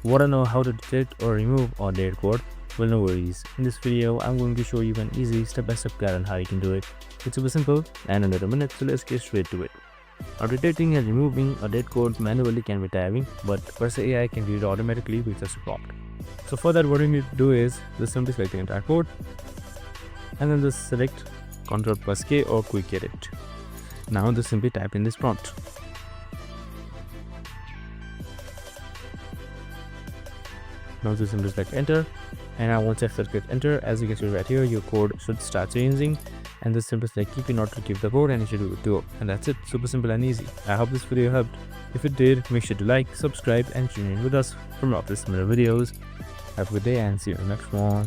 Want to know how to detect or remove outdated code? Well, no worries. In this video, I'm going to show you an easy step-by-step guide on how you can do it. It's super simple and under a minute, so let's get straight to it. Now, detecting and removing outdated code manually can be tiring, but Versa AI can do it automatically with just a prompt. So for that, what you need to do is just simply select the entire code and then just select Ctrl+K or quick edit. Now just simply type in this prompt. Now just simply select enter, and now once after click enter, as you can see right here, your code should start changing, and just simply select keep in order to keep the code, and it should do it. And that's it, super simple and easy. I hope this video helped. If it did, make sure to like, subscribe, and tune in with us for more of similar videos. Have a good day and see you in the next one.